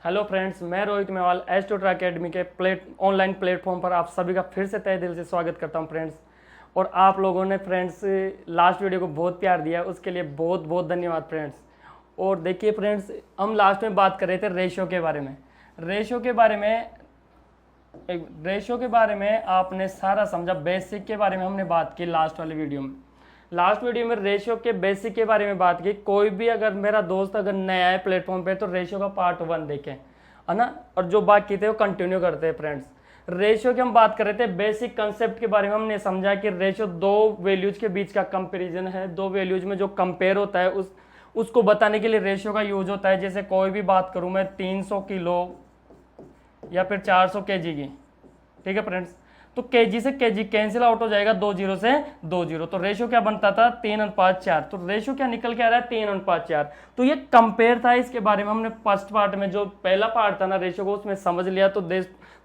Hello friends, मैं Rohit Mewal एस्ट्रोट्रा academy के online platform पर आप सभी का फिर से तहे दिल से स्वागत करता हूं फ्रेंड्स। और आप लोगों ने फ्रेंड्स लास्ट वीडियो को बहुत प्यार दिया, उसके लिए बहुत बहुत धन्यवाद फ्रेंड्स। और देखिए फ्रेंड्स, हम लास्ट में बात कर रहे थे रेशो के बारे में। रेशो के बारे में आपने सारा समझा, बेसिक के बारे में हमने बात की लास्ट वाले वीडियो में। लास्ट वीडियो में रेशियो के बेसिक के बारे में बात की। कोई भी अगर मेरा दोस्त अगर नया है प्लेटफॉर्म पे तो रेशियो का पार्ट 1 देखें, है ना। और जो बाकी थे वो कंटिन्यू करते हैं फ्रेंड्स। रेशियो की हम बात कर रहे थे, बेसिक कंसेप्ट के बारे में हमने समझा कि रेशियो दो वैल्यूज के बीच का कंपेरिजन है। दो वैल्यूज में जो कंपेयर होता है उसको बताने के लिए रेशियो का यूज होता है। जैसे कोई भी बात करूं मैं 300 किलो या फिर 400 केजी की, ठीक है फ्रेंड्स, तो केजी से केजी कैंसिल आउट हो जाएगा, 2 जीरो से 2 जीरो, तो रेशियो क्या बनता था 3:4। तो रेशियो क्या निकल के आ रहा है 3:4। तो ये कंपेयर था, इसके बारे में हमने फर्स्ट पार्ट में जो पहला पार्ट था ना रेशियो को उसमें समझ लिया। तो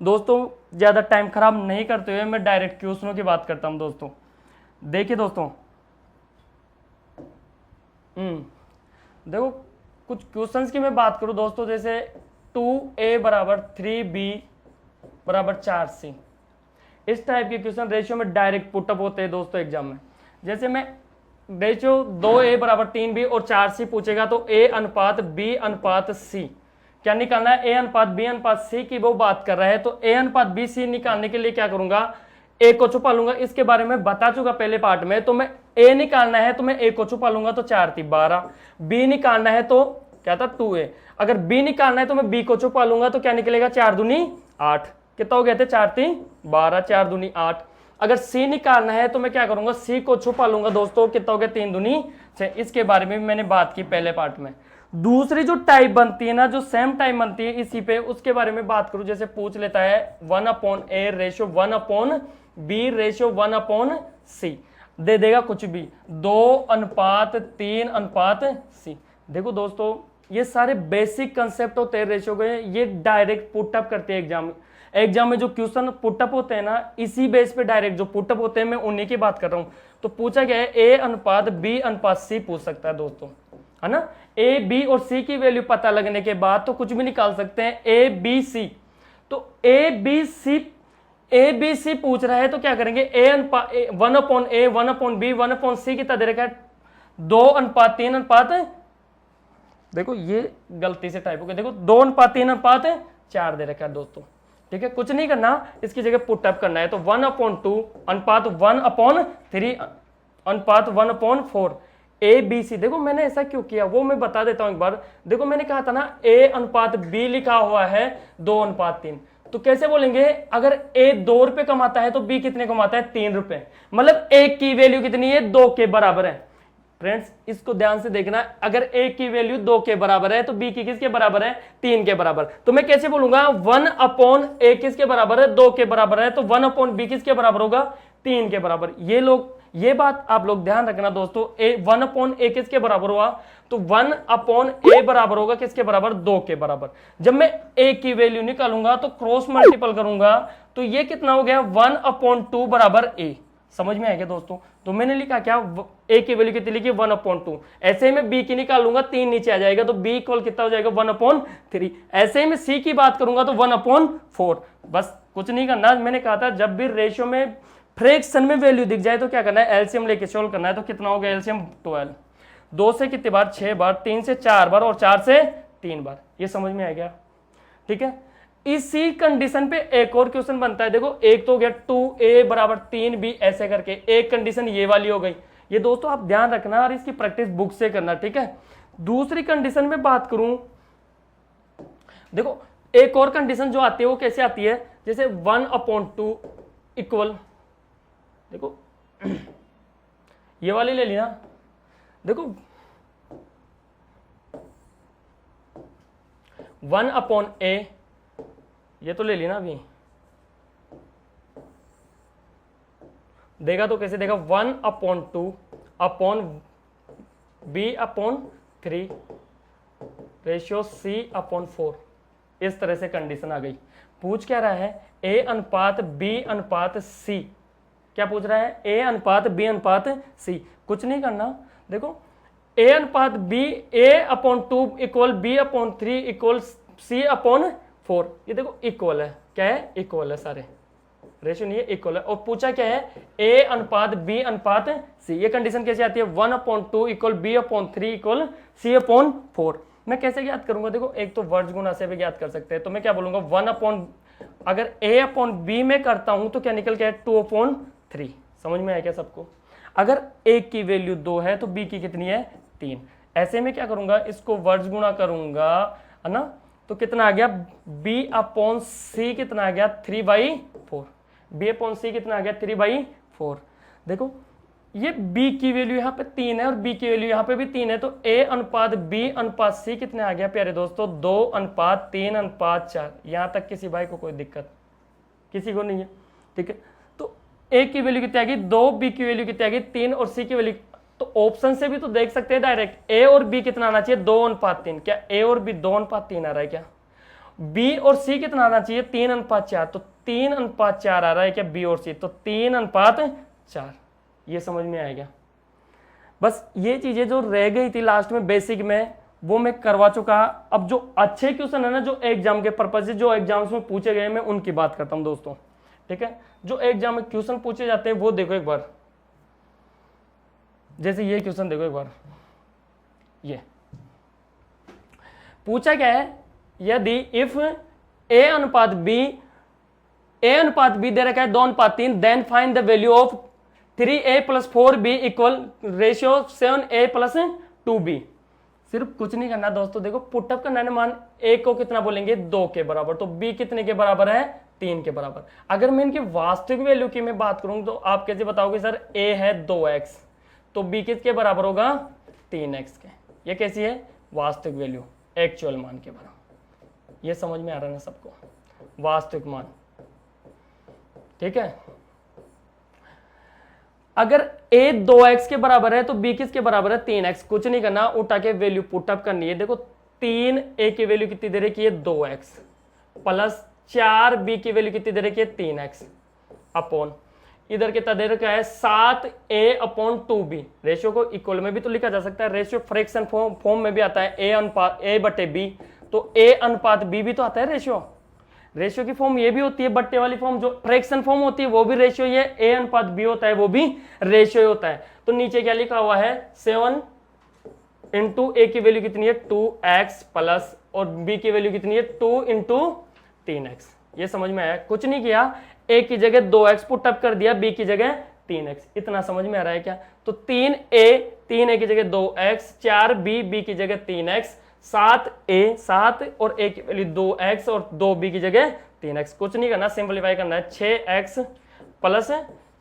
दोस्तों ज्यादा टाइम खराब नहीं करते हुए मैं डायरेक्ट क्वेश्चनों की बात करता हूं दोस्तों। देखिए दोस्तों, देखो कुछ क्वेश्चंस की मैं बात करूं दोस्तों, जैसे 2a बराबर 3b बराबर 4c, इस टाइप के क्वेश्चन रेशियो में डायरेक्ट पुटअप होते हैं दोस्तों एग्जाम में। जैसे मैं रेशियो 2a बराबर 3b और 4c पूछेगा तो a अनुपात b अनुपात c क्या निकालना है, a अनुपात b अनुपात c की वो बात कर रहा है। तो a अनुपात b c निकालने के लिए क्या करूंगा, a को छुपा लूंगा, इसके बारे में बता चुका पहले पार्ट में। तो मैं a निकालना है तो मैं a को छुपा लूंगा, तो 4 × 12। b निकालना है तो क्या था 2a। अगर b निकालना है तो मैं b को छुपा लूंगा, तो क्या निकलेगा 4 दूनी 8, कितना हो गया थे 4 × 3 = 12, 4 दूनी 8। अगर c निकालना है तो मैं क्या करूंगा, c को छुपा लूंगा दोस्तों, कितना हो गया 3 दूनी 6। इसके बारे में भी मैंने बात की पहले पार्ट में। दूसरी जो टाइप बनती है ना, जो सेम टाइप बनती है इसी पे, उसके बारे में बात करूं। जैसे पूछ लेता है 1/a ratio 1/b ratio 1/c, दे देगा कुछ भी 2:3:c। देखो दोस्तों, ये सारे बेसिक कंसेप्ट होते हैं रेशियो के, ये डायरेक्ट पुटअप करते हैं एग्जाम में जो क्वेश्चन पुटअप होते हैं ना, इसी बेस पे डायरेक्ट जो पुटअप होते हैं मैं उन्हीं की बात कर रहा हूं। तो पूछा गया है a अनुपात b अनुपात c पूछ सकता है दोस्तों, है ना। a b और c की वैल्यू पता लगने के बाद तो कुछ भी निकाल सकते हैं, a b c। तो a b c पूछ रहा है तो क्या करेंगे, 1/a 1/b 1/c कितना दे रखा है 2:3:। देखो ये गलती से टाइप हो गया, देखो 2:3:4 दे रखा है दोस्तों, ठीक है। कुछ नहीं करना, इसकी जगह पुटअप करना है। तो 1/2 अनुपात 1/3 अनुपात 1/4 a b c। देखो मैंने ऐसा क्यों किया वो मैं बता देता हूं एक बार। देखो मैंने कहा था ना a अनुपात b लिखा हुआ है 2:3, तो कैसे बोलेंगे, अगर a 2 रुपए कमाता है तो b कितने कमाता है 3 रुपए, मतलब a की वैल्यू कितनी है 2 के बराबर है। फ्रेंड्स इसको ध्यान से देखना, अगर a की वैल्यू 2 के बराबर है तो b की किसके बराबर है 3 के बराबर। तो मैं कैसे बोलूंगा 1/a किसके बराबर है 2 के बराबर है, तो 1/b किसके बराबर होगा 3 के बराबर। ये बात आप लोग ध्यान रखना दोस्तों, 1/a किसके बराबर हुआ, तो 1/a बराबर होगा किसके बराबर 2 के बराबर। जब मैं a की वैल्यू निकालूंगा तो क्रॉस मल्टीपल करूंगा, तो ये कितना हो गया 1/2 बराबर a। समझ में आएगा दोस्तों। तो मैंने लिखा क्या, a की वैल्यू कितनी लिखी 1/2। ऐसे ही मैं b की निकालूंगा 3 नीचे आ जाएगा, तो b इक्वल कितना हो जाएगा 1/3। ऐसे ही मैं c की बात करूंगा तो 1/4। बस कुछ नहीं करना, मैंने कहा था जब भी रेशियो में फ्रैक्शन में वैल्यू दिख जाए तो क्या करना है, एलसीएम लेके सोल्व करना है। तो कितना हो गया एलसीएम 12, 2 से कितनी बार 6 बार, 3 से 4 बार और 4 से 3 बार। ये समझ में आ गया, ठीक है। इसी कंडीशन पे एक और क्वेश्चन बनता है। देखो एक तो हो गया 2a बराबर 3b, ऐसे करके एक कंडीशन ये वाली हो गई। ये दोस्तों आप ध्यान रखना और इसकी प्रैक्टिस बुक से करना, ठीक है। दूसरी कंडीशन में बात करूं, देखो एक और कंडीशन जो आती है वो कैसे आती है, जैसे 1/2 इक्वल, देखो ये वाली ले लिया, देखो 1/a ये तो ले ली ना अभी, देगा तो कैसे देगा 1/2 अपॉन b/3 रेशियो c/4। इस तरह से कंडीशन आ गई। पूछ क्या रहा है, a अनुपात b अनुपात c, क्या पूछ रहा है a अनुपात b अनुपात c। कुछ नहीं करना, देखो a अनुपात b a/2 equal b/3 equal C upon 4, ये देखो इक्वल है, क्या है, इक्वल है, सारे रेशियो नहीं है, इक्वल है। और पूछा क्या है, ए अनुपात बी अनुपात सी, ये कंडीशन कैसे आती है, 1/2 इक्वल b/3 इक्वल c/4। मैं कैसे ज्ञात करूंगा, देखो एक तो वर्ज गुणा से भी ज्ञात कर सकते हैं, तो मैं क्या बोलूंगा, अगर a/b में करता हूं तो क्या निकल के 2/3। समझ में आया क्या सबको? अगर a की वैल्यू 2 है तो b की कितनी है, 3। ऐसे में क्या करूंगा, इसको वर्ज गुणा करूंगा, है ना, तो कितना आ गया, b/c कितना आ गया, 3/4। b/c कितना आ गया, 3/4। देखो ये b की वैल्यू यहाँ पे 3 है और b की वैल्यू यहाँ पे भी 3 है, तो a अनुपात b अनुपात c कितने आ गया प्यारे दोस्तों, 2:3:4। यहाँ तक किसी भाई को कोई दिक्कत किसी को नहीं है, ठीक है। तो a की वैल्यू कितनी आ गई 2, b की वैल्यू कितनी आ गई 3 और c की वैल्यू, तो ऑप्शन से भी तो देख सकते हैं डायरेक्ट, a और b कितना आना चाहिए, 2:3। क्या a और b 2:3 आ रहा है क्या? b और c कितना आना चाहिए, 3:4, तो 3:4 आ रहा है क्या b और c, तो 3:4। ये समझ में आएगा? बस ये चीजें जो रह गई थी लास्ट में बेसिक में, वो मैं करवा चुका। अब जो अच्छे क्वेश्चन है ना, जो एग्जाम के पर्पज से, जो एग्जाम्स में पूछे गए, मैं उनकी बात करता हूं दोस्तों, ठीक है। जो एग्जाम में क्वेश्चन पूछे जाते हैं वो देखो एक बार, जैसे ये क्वेश्चन देखो एक बार, ये पूछा क्या है, यदि इफ a अनुपात b दे रखा है 2:3, then find the value of 3a + 4b equal ratio 7a + 2b। सिर्फ कुछ नहीं करना दोस्तों, देखो पुटअप करना है, मान a को कितना बोलेंगे, 2 के बराबर, तो b कितने के बराबर है, 3 के बराबर। अगर मैं इनकी वास्तविक वैल्यू की मैं बात करूं तो आप कैसे बताओगे, सर a है 2x, तो b किसके बराबर होगा, 3x के। ये कैसी है, वास्तविक वैल्यू, एक्चुअल मान के बराबर। ये समझ में आ रहा है ना सबको, वास्तविक मान, ठीक है। अगर a 2x के बराबर है तो b किसके बराबर है, 3x। कुछ नहीं करना, उठा के वैल्यू पुटअप करनी है। देखो 3a की वैल्यू कितनी दे रखी है, 2x प्लस 4b की वैल्यू कितनी दे रखी है, 3x अपॉन इधर कितना दे रखा है, 7a/2b। रेशियो को इक्वल में भी तो लिखा जा सकता है, रेशियो फ्रैक्शन फॉर्म में भी आता है, a/b, तो a/b भी तो आता है रेशियो की फॉर्म ये भी होती है, बट्टे वाली फॉर्म जो फ्रैक्शन फॉर्म होती है वो भी रेशियो, ये a/b होता है वो भी रेशियो होता है। तो नीचे क्या लिखा हुआ है, 7 इंटू a की वैल्यू कितनी है, 2x प्लस, और b की वैल्यू कितनी है, 2 इंटू 3x। ये समझ में आया? कुछ नहीं किया, a की जगह 2x पुटअप कर दिया, b की जगह 3x। इतना समझ में आ रहा है क्या? तो 3a की जगह 2x, 4b की जगह 3x, 7 और a की वैल्यू 2x और 2b की जगह 3x। कुछ नहीं करना, सिंपलीफाई करना है, 6x प्लस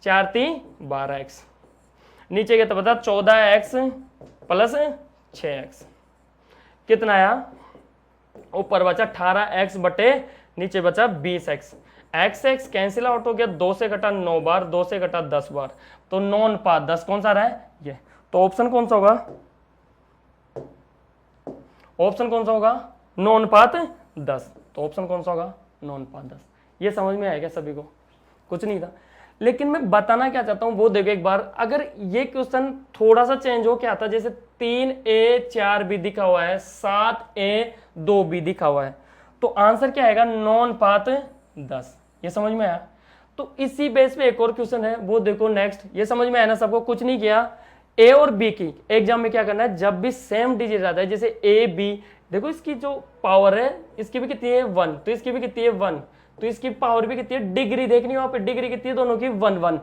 4 3 12x। नीचे क्या तो बता, 14x प्लस 6x कितना आया, ऊपर बचा 18x बटे नीचे बचा 20x। x कैंसिल आउट हो गया, 2 से घटा 9 बार, 2 से घटा 10 बार, तो 9:10 कौन सा रहा है, ये। तो ऑप्शन कौन सा होगा, ऑप्शन कौन सा होगा, 9:10। तो ऑप्शन कौन सा होगा, 9:10। ये समझ में आएगा सभी को? कुछ नहीं था, लेकिन मैं बताना क्या चाहता हूं वो देखो एक बार। अगर ये क्वेश्चन थोड़ा सा चेंज हो, क्या आता, जैसे 3a 4b दिखा हुआ है, 7a 2b दिखा हुआ है, तो आंसर क्या आएगा, 9:10। ये समझ में आया? तो इसी बेस पे एक और क्वेश्चन है, वो देखो नेक्स्ट। ये समझ में आया ना सबको? कुछ नहीं किया, ए और बी की एग्जाम में क्या करना है, जब भी सेम डिजिट आता है, जैसे ए बी, देखो इसकी जो पावर है इसकी भी कितनी है 1, तो इसकी भी कितनी है 1, तो इसकी पावर भी कितनी है, डिग्री देखनी है वहां पे, डिग्री कितनी है दोनों की 1 1।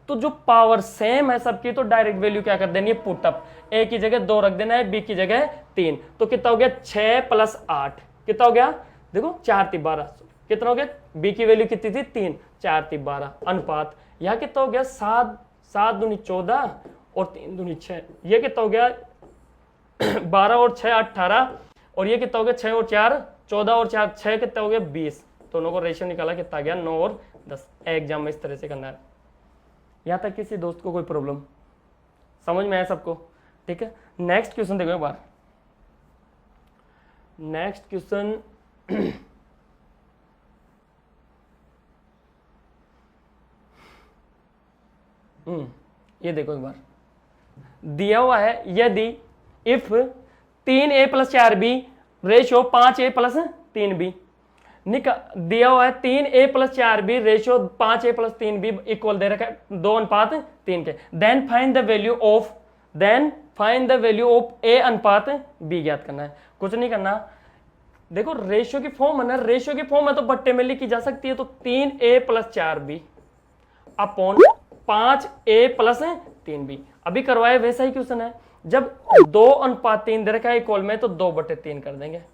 तो जो पावर सेम है सबकी, तो डायरेक्ट वैल्यू क्या कर देनी है, पुटअप। ए की जगह 2 रख देना है, बी की जगह 3, तो कितना हो गया 6 + 8 कितना हो गया, देखो 4 3 12 कितना हो गया, बी की वैल्यू कितनी थी 3, 4 3 12 अनुपात यहाँ कितना हो गया 7 7 दूनी 14 और 3 दूनी 6, ये कितना हो गया 12 और 6 18, और ये कितना हो गया 6 और 4 14 और 4 6 कितना हो गया 20। दोनों को रेशियो निकाला कितना गया 9 और 10। एग्जाम में इस तरह से करना है। यहाँ तक किसी दोस्त को कोई प्रॉब्लम समझ में आया सबको? ठीक है, नेक्स्ट क्वेश्चन देखो एक बार। नेक्स्ट क्वेश्चन ये देखो एक बार, दिया हुआ है, यदि if 3a + 4b ratio 5a + 3b दिया हुआ है 3a plus 4b ratio 5a plus 3b equal दे रखा है 2:3 के। Then find the value of a अनुपात b ज्ञात करना है। कुछ नहीं करना, देखो रेशियो की फॉर्म है ना, रेशियो की फॉर्म है तो बट्टे में लिखी जा सकती है। तो 3a plus 4b upon 5a plus 3b। अभी करवाए वैसा ही क्वेश्चन है, जब 2:3 दे रखा है इक्वल में तो 2/3 कर देंगे, है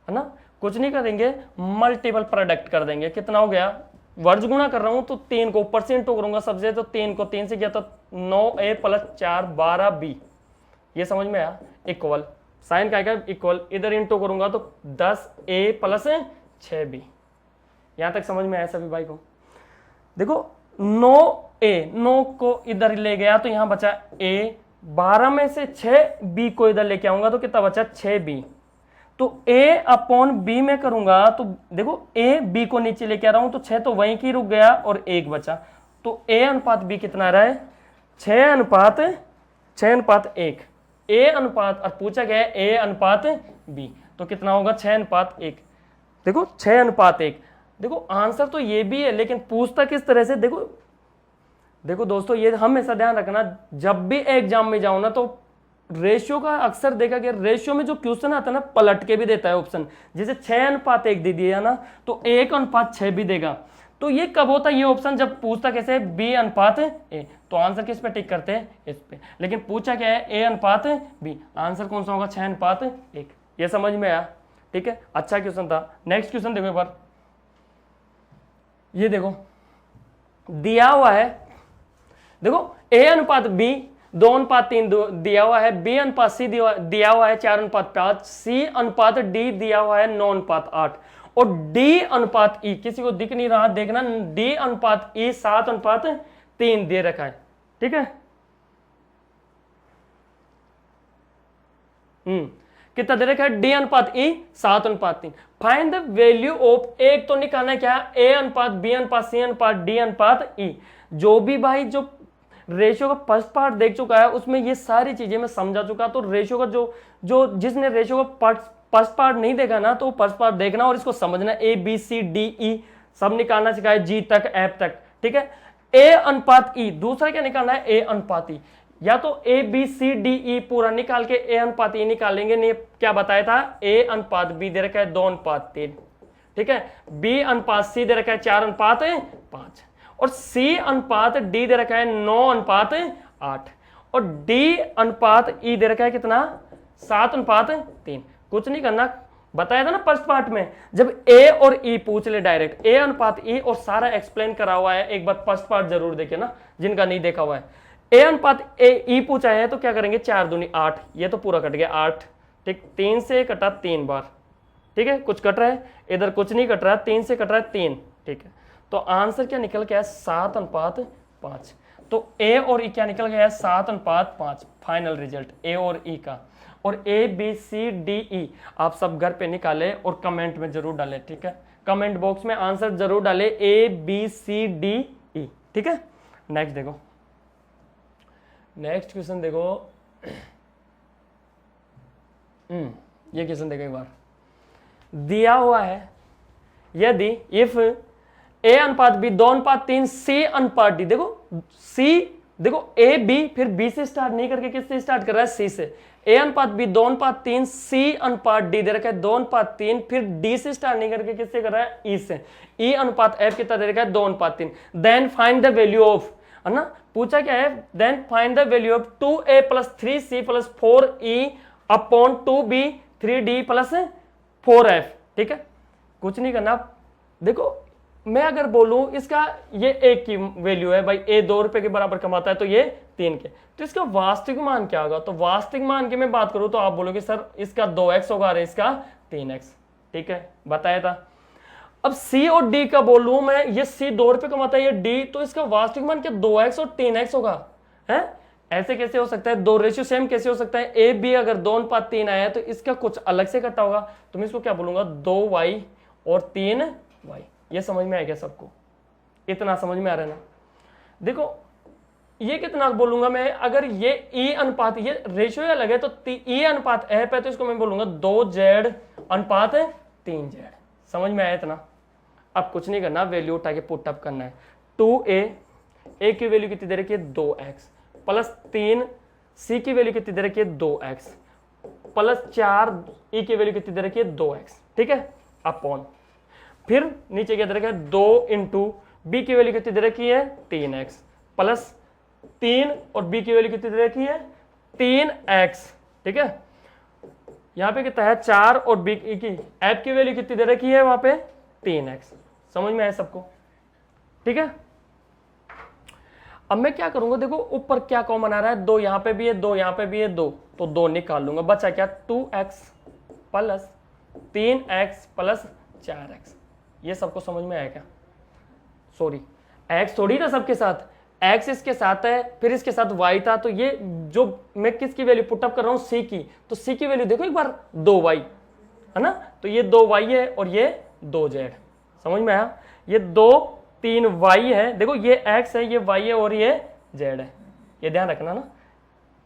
ना। कुछ नहीं करेंगे, मल्टीपल प्रोडक्ट कर देंगे। कितना हो गया, वर्ज गुणा कर रहा हूं तो 3 को ऊपर से इंटू करूंगा सबसे, तो 3 को 3 से किया तो 9a प्लस 4 12b। ये समझ में आया, इक्वल साइन का आएगा इक्वल, इधर इंटू करूंगा तो 10a प्लस 6b। यहां तक समझ में आया सभी भाई को। देखो 9 को इधर ले गया तो यहां बचा a, 12 में से 6b को इधर लेके आऊंगा तो कितना बचा 6b। तो a अपॉन b में करूंगा तो देखो a b को नीचे लेके आ रहा हूं तो 6 तो वहीं की रुक गया और 1 बचा। तो a अनुपात b कितना आ रहा है 6:1। a अनुपात, और पूछा गया है a अनुपात b, तो कितना होगा 6:1। देखो 6:1। देखो आंसर तो ये भी है लेकिन पूछता किस तरह से, देखो दोस्तों ये हमेशा ध्यान रखना, जब भी एग्जाम में जाओ ना तो रेशियो का अक्सर देखा गया, रेशियो में जो क्वेश्चन आता है ना पलट के भी देता है ऑप्शन। जैसे 6:1 दे दिया ना तो 1:6 भी देगा। तो ये कब होता है ये ऑप्शन, जब पूछता कैसे b:a, तो आंसर किस पे टिक करते हैं, इस पे। लेकिन पूछा क्या है a:b, आंसर कौन सा होगा 6:1। ये समझ में आया, ठीक है, अच्छा क्वेश्चन था। नेक्स्ट क्वेश्चन देखो एक बार, ये देखो दिया हुआ है, देखो a:b 2:3 दिया हुआ है, b:c दिया हुआ है 4:5, c:d दिया हुआ है 9:8 और d:e किसी को दिख नहीं रहा, देखना d:e 7:3 दे रखा है, ठीक है। कितना दे रखा है d:e 7:3। Find the value of, एक तो निकालना है क्या a:b:c:d:e। जो भी भाई जो रेशियो का फर्स्ट पार्ट देख चुका है उसमें ये सारी चीजें मैं समझा चुका। तो रेशियो का जो जिसने रेशियो का फर्स्ट पार्ट नहीं देखा ना तो फर्स्ट पार्ट देखना और इसको समझना, a b c d e सब निकालना सिखाया, g तक f तक, ठीक है। a:e, दूसरा क्या निकालना है a:e, या तो a b c d e पूरा निकाल के a:e निकालेंगे, नहीं क्या बताया था a:b दे रखा है 2:3, ठीक है, b:c दे रखा है 4:5 और c:d दे रखा है 9:8 और d:e दे रखा है कितना 7:3। कुछ नहीं करना, बताया था ना फर्स्ट पार्ट में, जब a और e पूछ ले डायरेक्ट a:e और सारा एक्सप्लेन करा हुआ है, एक बार फर्स्ट पार्ट जरूर देखे ना जिनका नहीं देखा हुआ है। a:e पूछा है तो क्या करेंगे 4 दूनी 8, ये तो पूरा कट गया 8, ठीक, 3 से कटा 3 बार, ठीक है, कुछ कट रहा है इधर, कुछ नहीं कट रहा है, 3 से कट रहा है 3, ठीक है। तो आंसर क्या निकल गया 7:5। तो a और e क्या निकल गया 7:5 फाइनल रिजल्ट a और e का। और a b c d e आप सब घर पे निकाले और कमेंट में जरूर डालें, ठीक है, कमेंट बॉक्स में आंसर जरूर डालें a b c d e, ठीक है। नेक्स्ट देखो, नेक्स्ट क्वेश्चन देखो, ये क्वेश्चन देखो एक बार, दिया हुआ है यदि इफ a:b 2:3 c:d, देखो c, देखो a b फिर b से स्टार्ट नहीं करके किससे स्टार्ट कर रहा है c से, a:b 2:3 c:d दे रखा है 2:3 फिर d से स्टार्ट नहीं करके किससे कर रहा है e से, e:f कितना दे रखा है 2:3। Then find the value of, है ना, पूछा क्या है, then find the value of 2a + 3c + 4e upon 2b 3d + 4f, ठीक है। कुछ नहीं करना, देखो मैं अगर बोलूं इसका ये 1 की वैल्यू है भाई, a 2 रुपए के बराबर कमाता है तो ये 3 के, तो इसका वास्तविक मान क्या होगा, तो वास्तविक मान की मैं बात करूं तो आप बोलोगे सर इसका 2x होगा और इसका 3x, ठीक है, बताया था। अब c और d का बोलूं मैं, ये c 2 रुपए कमाता है, ये d, तो इसका वास्तविक मान क्या 2x और 3x होगा, है ऐसे कैसे हो सकता है, दो रेशियो सेम कैसे हो सकता है, a b अगर 2:3 आया तो इसका कुछ अलग से कटा होगा, तो मैं इसको क्या बोलूंगा 2y और 3y। ये समझ में आएगा सबको, इतना समझ में आ रहा है ना। देखो ये कितना बोलूंगा मैं, अगर ये e अनुपात, ये रेशियो अलग है तो e अनुपात f है तो इसको मैं बोलूंगा 2z अनुपात 3z, समझ में आया इतना? अब कुछ नहीं करना, वैल्यू उठा के पुट अप करना है। 2a की वैल्यू कितनी दे रखी है 2x प्लस 3 c की वैल्यू कितनी दे रखी है 2x प्लस 4 e की वैल्यू कितनी दे रखी है 2x, ठीक है, अपॉन फिर नीचे क्या दे रखा है 2 इंटू b की वैल्यू कितनी दे रखी है 3x प्लस 3 और b की वैल्यू कितनी दे रखी है 3x, ठीक है। यहां पे कितना है 4 और b की f की वैल्यू कितनी दे रखी है वहां पे 3x। समझ में आया सबको? ठीक है। अब मैं क्या करूंगा, देखो ऊपर क्या कॉमन आ रहा है, 2 यहां पे भी है 2 यहां पे भी है 2, तो 2 निकाल लूंगा, बचा क्या 2x plus 3x plus 4x। ये सबको समझ में आया क्या? सॉरी, x थोड़ी ना सबके साथ, x इसके साथ है, फिर इसके साथ y था, तो ये जो मैं किसकी वैल्यू पुटअप कर रहा हूं c की, तो c की वैल्यू देखो एक बार 2y है ना, तो ये 2y है और ये 2z। समझ में आया? ये 2 3y है, देखो ये x है, ये y है और ये z है, ये ध्यान रखना ना,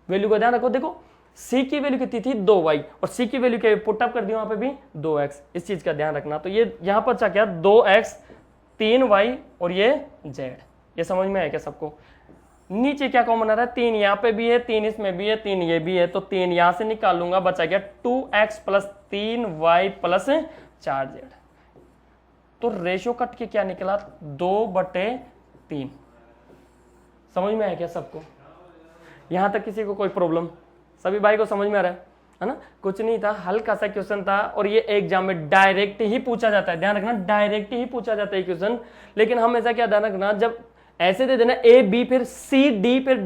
वैल्यू का ध्यान रखो। देखो c की वैल्यू कितनी थी 2y और c की वैल्यू क्या पुटअप कर दी वहां पे भी 2x, इस चीज का ध्यान रखना। तो ये यहां पर क्या 2x 3y और ये z, ये समझ में आया क्या सबको? नीचे क्या कॉमन आ रहा है 3 यहाँ पे भी है 3 इसमें भी है 3 ये भी है, तो 3 यहां से निकाल लूंगा, बचा गया 2x plus 3y plus 4z। तो रेशियो कट के क्या निकला 2/3। समझ में आया क्या सबको? यहां तक किसी को कोई प्रॉब्लम? सभी भाई को समझ में आ रहा है ना? कुछ नहीं था, हल्का सा क्वेश्चन था और ये एग्जाम में डायरेक्ट ही पूछा जाता है, ध्यान रखना, डायरेक्ट ही पूछा जाता है क्वेश्चन। लेकिन हम ऐसा क्या ध्यान रखना, जब ऐसे दे देना ए बी फिर सी डी फिर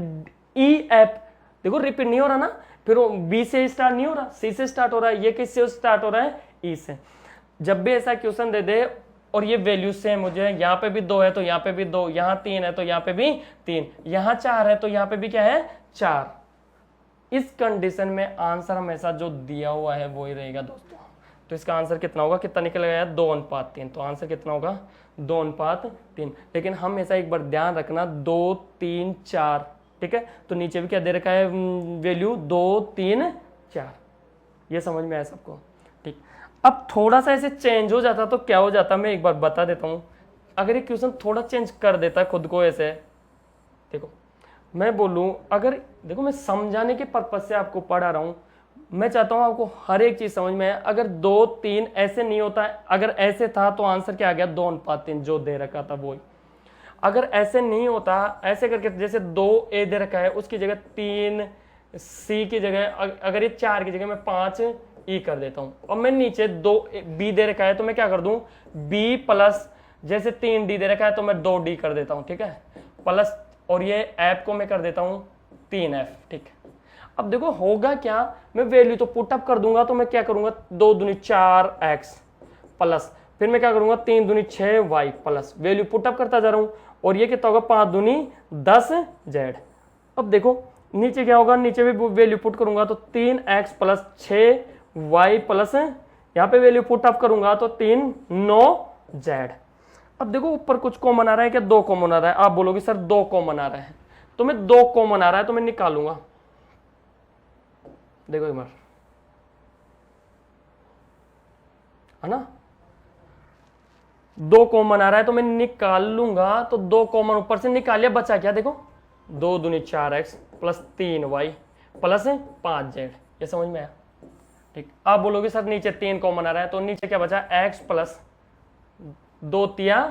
ई एफ, देखो रिपीट नहीं हो रहा ना, फिर बी से स्टार्ट नहीं हो रहा, सी से स्टार्ट हो रहा है, ये किससे स्टार्ट हो रहा है ई से। जब भी ऐसा क्वेश्चन दे दे और ये वैल्यू सेम हो जाए, यहाँ पे भी 2 है तो यहाँ पे भी 2, यहाँ 3 है तो यहाँ पे भी 3, यहाँ 4 है तो यहाँ पे भी क्या है 4, इस कंडीशन में आंसर हमेशा जो दिया हुआ है वो ही रहेगा दोस्तों। तो इसका आंसर कितना होगा, कितना निकल गया 2:3, तो आंसर कितना होगा 2:3। लेकिन हमेशा एक बार ध्यान रखना 2 3 4, ठीक है, तो नीचे भी क्या दे रखा है वैल्यू 2 3 4, ये समझ में आया सबको? ठीक। अब थोड़ा सा ऐसे चेंज हो जाता तो क्या हो जाता, मैं एक बार बता देता हूं। अगर ये क्वेश्चन थोड़ा चेंज कर देता खुद को, ऐसे देखो मैं बोलूं, अगर देखो मैं समझाने के पर्पज से आपको पढ़ा रहा हूं, मैं चाहता हूं आपको हर एक चीज समझ में आए। अगर 2 3 ऐसे नहीं होता है, अगर ऐसे था तो आंसर क्या आ गया 2:3 जो दे रखा था वही। अगर ऐसे नहीं होता, ऐसे करके जैसे 2a दे रखा है उसकी जगह 3 c की जगह, अगर ये 4 की जगह मैं 5 e कर देता हूं, और मैं नीचे 2 b दे रखा है तो मैं क्या कर दूं b प्लस, जैसे 3 d दे रखा है तो मैं 2d कर देता हूं, ठीक है, प्लस, और ये f को मैं कर देता हूं 3f, ठीक है। अब देखो होगा क्या, मैं वैल्यू तो पुट अप कर दूंगा, तो मैं क्या करूंगा 2 दूनी 4x प्लस, फिर मैं क्या करूंगा 3 दूनी 6y plus, value put up करता जा रहा हूं, और ये कितना होगा 5 दूनी 10z। अब देखो नीचे क्या होगा, नीचे भी वैल्यू पुट करूंगा तो 3x प्लस 6y प्लस, यहाँ पे वैल्यू पुट अप करूंगा तो 3 9z। अब देखो ऊपर कुछ कॉमन आ रहा है क्या, 2 कॉमन आ रहा है, आप बोलोगे सर 2 कॉमन आ रहा है, तो मैं 2 कॉमन आ रहा है तो मैं निकालूंगा, देखो एक बार है ना, 2 कॉमन आ रहा है तो मैं निकाल लूंगा, तो 2 कॉमन ऊपर से निकाल लिया, बचा क्या देखो 2 दूनी 4x plus 3y plus 5z, ये समझ में आया? ठीक। आप बोलोगे सर नीचे 3 कॉमन आ रहा है, तो नीचे क्या बचा x प्लस 2 तिया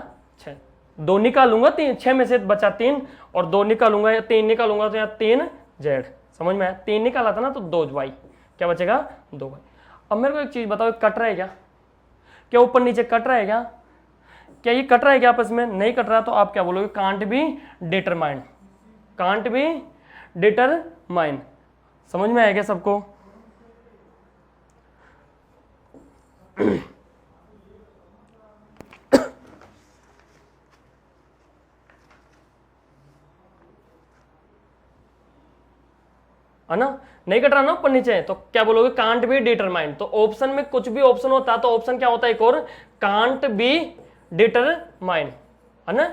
6, 2 निकालूंगा 3, 6 में से बचा 3 और 2 निकालूंगा या 3 निकालूंगा तो यहाँ 3z, समझ में आया? 3 निकाला था ना तो 2y, क्या बचेगा 2y। अब मेरे को एक चीज बताओ, कट रहा है क्या, क्या ऊपर नीचे कट रहा है क्या, क्या ये कट रहा है क्या आपस में? नहीं कट रहा, तो आप क्या बोलोगे can't be determine, can't be determine. समझ में आया क्या सबको? है ना, नहीं कट रहा ना ऊपर नीचे, तो क्या बोलोगे कांट बी डिटरमाइन। तो ऑप्शन में कुछ भी ऑप्शन होता तो ऑप्शन क्या होता है एक और, कांट बी डिटरमाइन, है ना,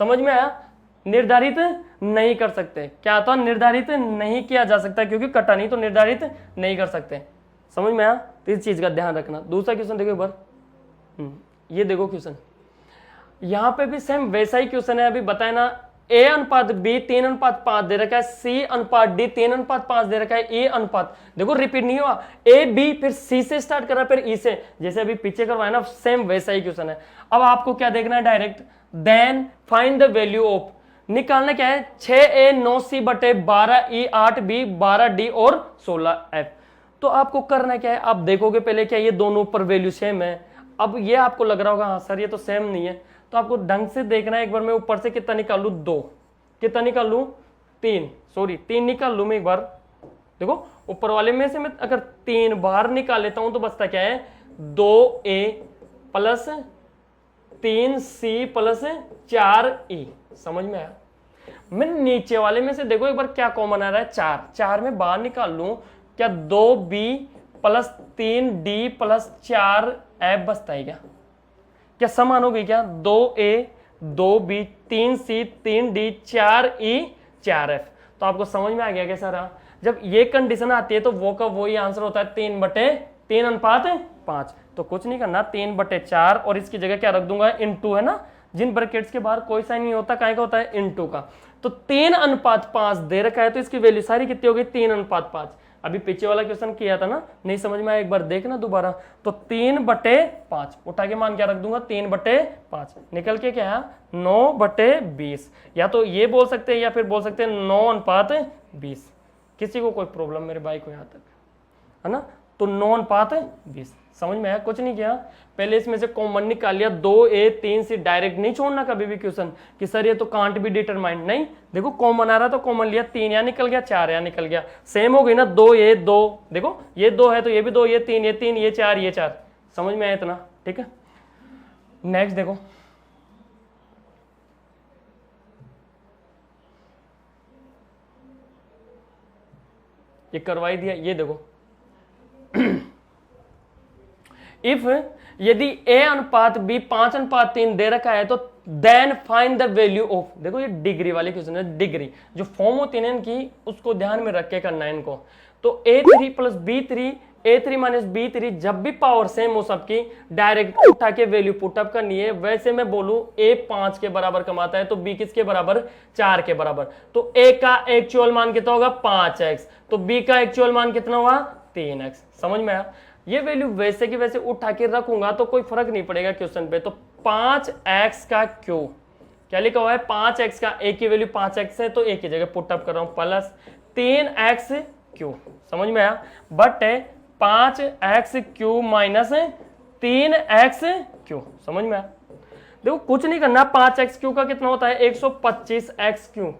समझ में आया? निर्धारित नहीं कर सकते, क्या आता, निर्धारित नहीं किया जा सकता, क्योंकि कटा नहीं तो निर्धारित नहीं कर सकते। समझ में आया? तो इस चीज का ध्यान रखना। दूसरा क्वेश्चन देखो एक बार, ये देखो क्वेश्चन, यहां पे भी सेम वैसा ही क्वेश्चन है, अभी बताया ना, ए अनुपात बी 3:5 दे रखा है, सी अनुपात डी 3:5 दे रखा है, ए अनुपात, देखो रिपीट नहीं हुआ, ए बी फिर सी से स्टार्ट करा फिर ई से, जैसे अभी पीछे करवाया ना, सेम वैसा ही क्वेश्चन है। अब आपको क्या देखना है direct, then find the value of, निकालना क्या है, 6a 9c बटे 12e 8b 12d और 16f। तो आपको करना क्या है, आप देखोगे पहले क्या ये दोनों ऊपर वैल्यू सेम है, अब ये आपको लग रहा होगा हाँ सर ये तो सेम नहीं है, तो आपको ढंग से देखना है, एक बार मैं ऊपर से कितना निकाल लूं, 2, कितना निकाल लूं, 3 निकाल लूं मैं एक बार, देखो ऊपर वाले में से मैं अगर 3 बाहर निकाल लेता हूं तो बचता क्या है, 2a plus 3c plus 4e, समझ में आया। मैं नीचे वाले में से देखो एक बार क्या कॉमन आ रहा है, 4 में बाहर निकाल लूं, क्या 2b plus 3d plus 4f बचता है क्या समान हो गई क्या, 2a 2b 3c 3d 4e 4f। तो आपको समझ में आ गया क्या सारा, जब ये कंडीशन आती है तो वो का वही आंसर होता है 3/3:5। तो कुछ नहीं करना, 3/4 और इसकी जगह क्या रख दूंगा, इनटू है ना, जिन ब्रैकेट्स के बाहर कोई साइन नहीं होता, काय का होता है, इनटू का। तो 3:5 दे रखा है, तो इसकी वैल्यू सारी कितनी हो गई, 3:5। अभी पीछे वाला क्वेश्चन किया था ना, नहीं समझ में आया एक बार देखना दोबारा, तो 3/5 उठा के मान क्या रख दूंगा, 3/5 निकल के क्या है, 9/20, या तो ये बोल सकते हैं या फिर बोल सकते हैं 9:20। किसी को कोई प्रॉब्लम मेरे भाई को यहाँ तक है ना, तो 9:20 समझ में आया, कुछ नहीं किया, पहले इसमें से कॉमन निकाल लिया, 2a 3c, डायरेक्ट नहीं छोड़ना कभी भी क्वेश्चन कि सर ये तो कांट बी डिटरमाइंड, नहीं, देखो कॉमन आ रहा तो कॉमन लिया, 3 यहाँ निकल गया, 4 यहाँ निकल गया, सेम हो गई ना, 2a 2, देखो ये 2 है तो ये भी 2, ये 3 ये 3 ये 4 ये 4, समझ में आया इतना, ठीक है। नेक्स्ट देखो, ये करवाई दिया, ये देखो इफ यदि a अनुपात b 5:3 दे रखा है तो then find the value of, देखो ये डिग्री वाले क्वेश्चन है, डिग्री जो फॉर्म होती है ना इनकी उसको ध्यान में रख के करना है इनको। तो a3 plus b3 a3 minus b3, जब भी पावर सेम हो सबकी डायरेक्ट उठा के वैल्यू पुटअप करनी है। वैसे मैं बोलूं a 5 के बराबर कमाता है तो b किसके बराबर, 4 के बराबर, तो a का एक्चुअल मान कितना होगा 5x, तो b का एक्चुअल मान कितना हुआ 3x, समझ में आया। ये वैल्यू वैसे की वैसे उठा के रखूंगा तो कोई फर्क नहीं पड़ेगा क्वेश्चन पे। तो 5x का क्यूब, क्या लिखा हुआ है 5x का, a की वैल्यू 5x है तो a की जगह पुटअप कर रहा हूं, प्लस 3x क्यूब, समझ में आया, but 5x cube minus 3x cube, समझ में आया। देखो कुछ नहीं करना, 5x क्यूब का कितना होता है 125x क्यूब,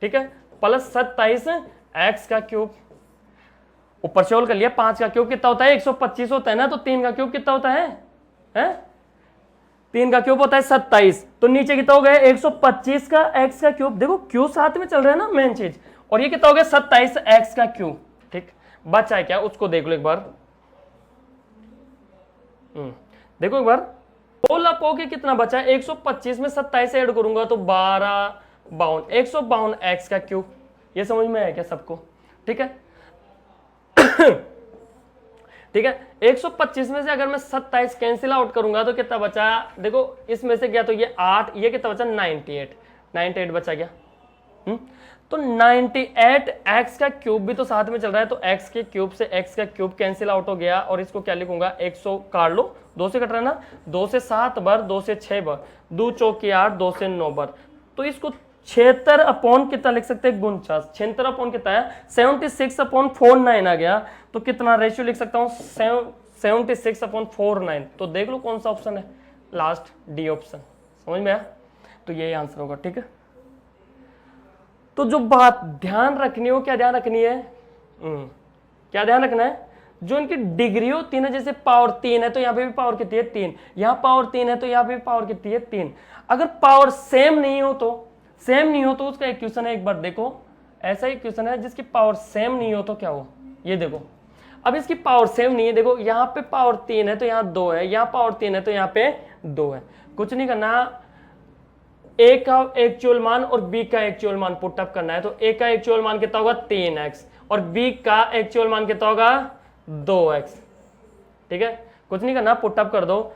ठीक है, प्लस 27x का क्यूब, ऊपर से कर लिया, 5 का क्यूब कितना होता है 125 होता है ना, तो 3 का क्यूब कितना होता है 3 का क्यूब होता है 27, तो नीचे कितना हो गया 125 का x का क्यूब, देखो क्यूब साथ में चल रहा है ना मेन चीज, और ये कितना हो गया 27x का क्यूब, ठीक। बचा है क्या उसको देख लो एक बार, देखो एक बार, बोला पो के कितना बचा है 125 में 27 ऐड करूंगा तो 1252, 152x का क्यूब, ये समझ में आया क्या सबको, ठीक है ठीक है। 125 में से अगर मैं 27 कैंसिल आउट करूंगा तो कितना बचा, देखो इसमें से गया तो ये 8, ये कितना बचा 98 बचा गया, तो 98x का क्यूब भी तो साथ में चल रहा है, तो x के क्यूब से x का क्यूब कैंसिल आउट हो गया, और इसको क्या लिखूंगा 100 काट लो, 2 से कट रहा है ना, 2 से 7 बार, 2 से 6 बार, 2 चौके 8, 2 से 9 बार, तो इसको 76 अपॉन कितना लिख सकते हैं 49, 76 अपॉन कितना है 76/49 आ गया, तो कितना रेशियो लिख सकता हूं 76/49, तो देख लो कौन सा ऑप्शन है, लास्ट डी ऑप्शन, समझ में आया, तो यही आंसर होगा, ठीक है। तो जो बात ध्यान रखनी हो, क्या ध्यान रखनी है, क्या ध्यान रखना है, जो इनकी डिग्री होती है ना, जैसे पावर 3 है तो यहाँ पे भी पावर कितनी है 3, यहाँ पावर 3 है तो यहाँ पे भी पावर कितनी है 3, अगर पावर सेम नहीं हो तो उसका एक क्वेश्चन है, एक बार देखो, ऐसा ही क्वेश्चन है जिसकी पावर सेम नहीं हो तो क्या हो, ये देखो, अब इसकी पावर सेम नहीं है, देखो यहाँ पे पावर 3 है तो यहाँ 2 है, यहाँ पावर 3 है तो यहाँ पे 2 है, कुछ नहीं करना, a का एक्चुअल मान और b का एक्चुअल मान पुटअप करना है, तो a का एक्चुअल मान कितना होगा 3x और b का एक्चुअल मान कितना होगा 2x, ठीक है, कुछ नहीं करना, पुटअप कर दो,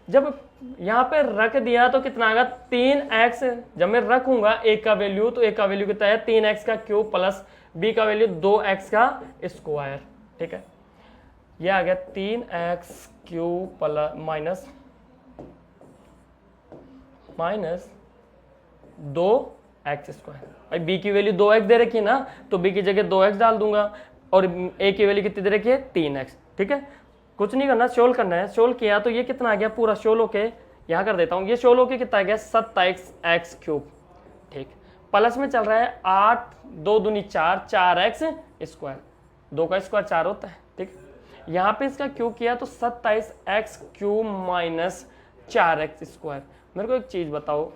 जब यहाँ पे रख दिया तो कितना आएगा 3x, जब मैं रखूंगा a का वैल्यू तो a का वैल्यू कितना है 3x का क्यूब प्लस b का वैल्यू 2x का स्क्वायर। ठीक है, ये आ गया 3x cube plus minus 2x square. भाई b की वैल्यू 2x दे रखी है ना, तो b की जगह 2x डाल दूंगा और a की वैल्यू कितनी दे रखी है 3x। ठीक है, कुछ नहीं करना, सोल्व करना है। सोल्व किया तो ये कितना आ गया पूरा सोल्व होके यहाँ कर देता हूँ, ये सोल्व होके कितना आ गया 27x क्यूब। ठीक, प्लस में चल रहा है 8 2 दूनी 4 4x स्क्वायर, 2 का स्क्वायर 4 होता है। ठीक, यहाँ पे इसका क्यूब किया तो 27x cube minus 4x square. मेरे को एक चीज बताओ,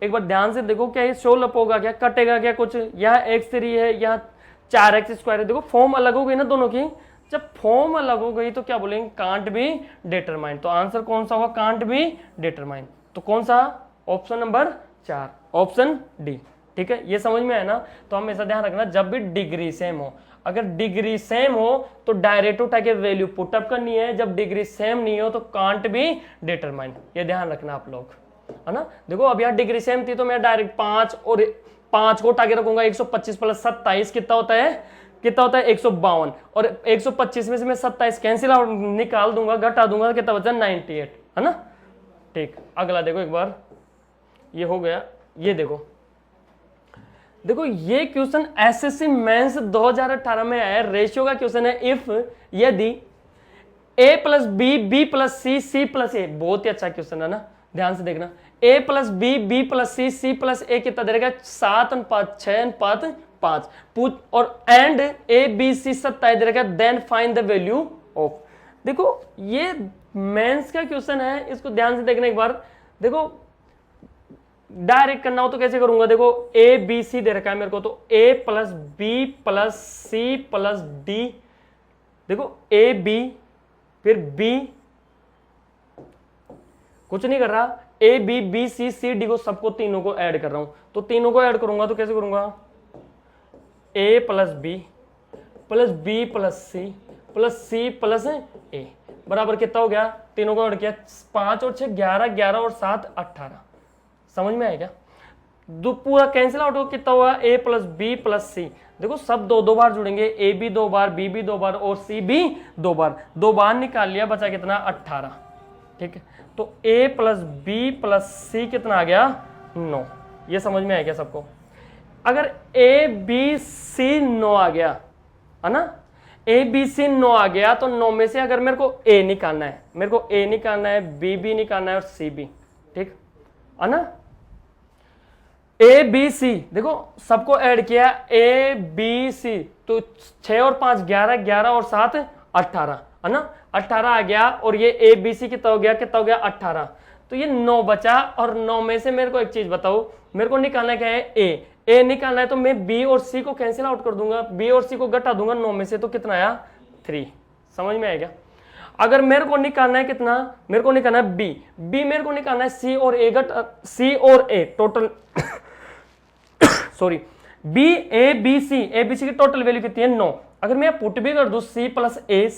एक बार ध्यान से देखो, क्या ये सोल्व अप होगा क्या, कटेगा क्या कुछ? यहाँ x3 है, यहाँ 4x स्क्वायर है। देखो फॉर्म अलग हो गई ना दोनों की, जब फॉर्म अलग हो गई तो क्या बोलेंगे, कांट बी डिटरमाइन। तो आंसर कौन सा होगा, कांट बी डिटरमाइन। तो कौन सा, ऑप्शन नंबर 4, ऑप्शन डी। ठीक है, ये समझ में है ना। तो हमेशा ध्यान रखना, जब भी डिग्री सेम हो, अगर डिग्री सेम हो तो डायरेक्ट उठा के वैल्यू पुटअप करनी है, जब डिग्री सेम नहीं हो तो कांट बी डिटरमाइन। ये ध्यान रखना आप लोग, है ना। देखो अब यहाँ डिग्री सेम थी तो मैं डायरेक्ट 5 और 5 को उठा के रखूंगा, 125 प्लस 27 कितना होता है, 152, और 125 में से मैं 27 कैंसिल आउट निकाल दूंगा, घटा दूंगा, कितना बचा 98, है ना। ठीक, अगला देखो एक बार, ये हो गया। ये देखो ये क्वेश्चन एसएससी मेंस 2018 में आया, रेशियो का क्वेश्चन है। इफ यदि a plus B B plus C C plus A, बहुत ही अच्छा क्वेश्चन है ना, ध्यान से देखना। a plus B B plus C C plus A कितना देगा, 7:6:5 पूछ, और एंड ए बी सी 27 देगा, then find the value of. देखो ये मेंस का क्वेश्चन है, इसको ध्यान से देखना एक बार। देखो डायरेक्ट करना हो तो कैसे करूंगा, देखो ए बी सी दे रखा है मेरे को, तो A plus B plus C plus D, देखो ए बी फिर बी, कुछ नहीं कर रहा, A B B C C D को सबको तीनों को ऐड कर रहा हूं। तो तीनों को ऐड करूंगा तो कैसे करूंगा, A plus B plus C plus A बराबर कितना हो गया, तीनों को ऐड किया, 5 और 6 11, 11 और 7 18। समझ में आएगा, पूरा कैंसिल आउट हो कितना हुआ, ए प्लस बी प्लस सी। देखो सब 2 बार जुड़ेंगे, ए बी 2 बार, बी भी 2 बार और सी भी 2 बार, 2 बार निकाल लिया, बचा कितना 18। ठीक है, तो ए प्लस बी प्लस सी कितना आ गया 9। ये समझ में आएगा सबको। अगर ए बी सी 9 आ गया है ना, ए बी सी 9 आ गया, तो 9 में से अगर मेरे को ए निकालना है, बी भी निकालना है और सी भी, ठीक है ना। ए बी सी देखो सबको ऐड किया, ए बी सी, तो 6 और 5 11, 11 और 7 18, है ना, 18 आ गया, और ये ए बी सी कितना हो गया 18। तो ये 9 बचा, और 9 में से मेरे को एक चीज बताओ, मेरे को निकालना क्या है, ए निकालना है, तो मैं बी और सी को कैंसिल आउट कर दूंगा, बी और सी को घटा दूंगा 9 में से, तो कितना आया 3। समझ में आएगा। अगर मेरे को निकालना है कितना, मेरे को निकालना है बी मेरे को निकालना है सी और A total sorry B A B C की टोटल वैल्यू कितनी है 9। अगर मैं पुट भी कर दूं सी प्लस ए